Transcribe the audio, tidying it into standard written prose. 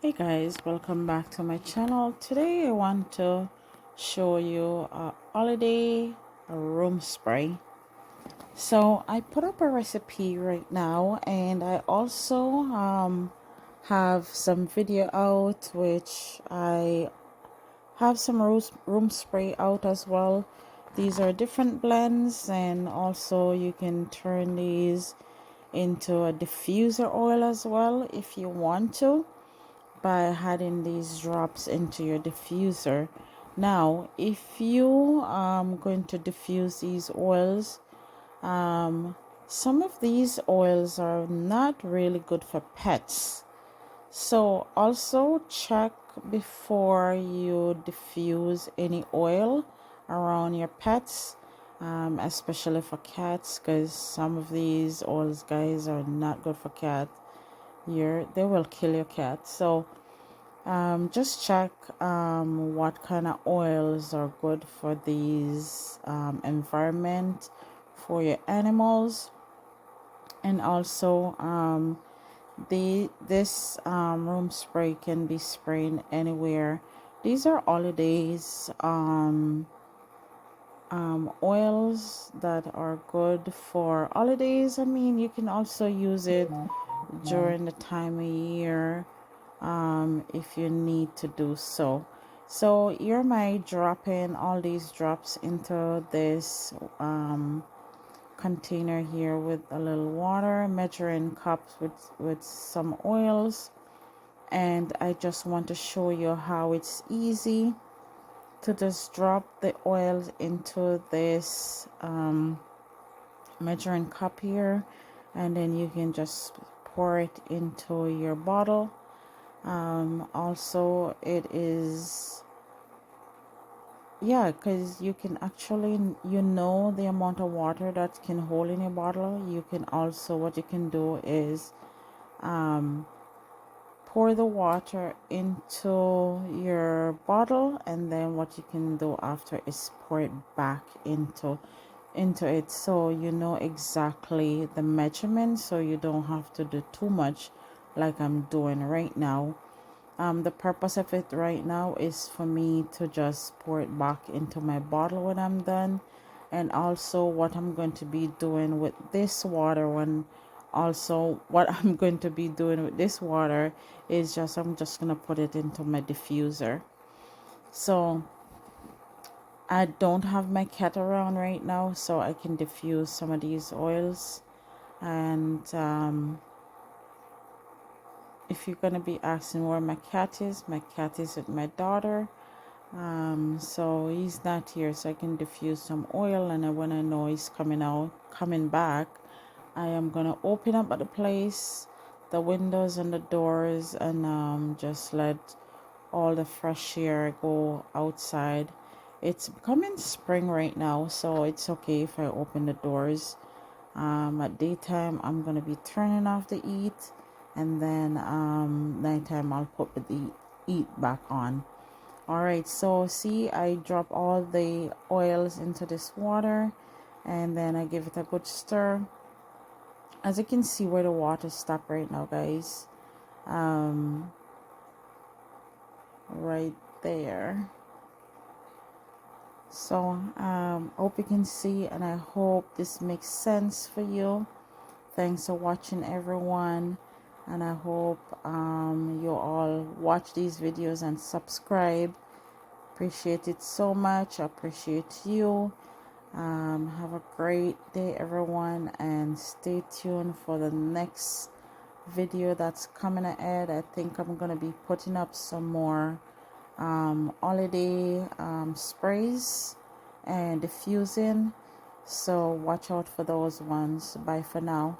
Hey guys, welcome back to my channel. Today I want to show you a holiday room spray. So I put up a recipe right now, and I also have some video out, which I have some room spray out as well. These are different blends, and also you can turn these into a diffuser oil as well if you want to, by adding these drops into your diffuser. Now, if you are going to diffuse these oils, some of these oils are not really good for pets. So also check before you diffuse any oil around your pets, especially for cats, because some of these oils, guys, are not good for cats. They will kill your cat. So just check what kind of oils are good for these environment for your animals. And also this room spray can be sprayed anywhere. These are holidays oils that are good for holidays. I mean, you can also use it during the time of year if you need to do so. So here am I dropping all these drops into this container here with a little water, measuring cups with some oils. And I just want to show you how it's easy to just drop the oils into this measuring cup here, and then you can just pour it into your bottle. Also it is, yeah, because you can actually, the amount of water that can hold in your bottle. You can also, what you can do is pour the water into your bottle, and then what you can do after is pour it back into it, so you know exactly the measurement, so you don't have to do too much like I'm doing right now. The purpose of it right now is for me to just pour it back into my bottle when I'm done. And also what I'm going to be doing with this water I'm going to be doing with this water is I'm just going to put it into my diffuser. So I don't have my cat around right now, so I can diffuse some of these oils. And if you're going to be asking where my cat is with my daughter. So he's not here, so I can diffuse some oil, and then when I know he's coming back, I am gonna open up at the place, the windows and the doors, and just let all the fresh air go outside. It's becoming spring right now, so it's okay if I open the doors. At daytime, I'm gonna be turning off the heat, and then nighttime I'll put the heat back on. Alright, so see, I drop all the oils into this water, and then I give it a good stir. As you can see where the water stopped right now, guys, right there. So hope you can see, and I hope this makes sense for you. Thanks for watching, everyone, and I hope you all watch these videos and subscribe. Appreciate it so much. I appreciate you. Have a great day, everyone, and stay tuned for the next video that's coming ahead. I think I'm gonna be putting up some more holiday sprays and diffusing, so watch out for those ones. Bye for now.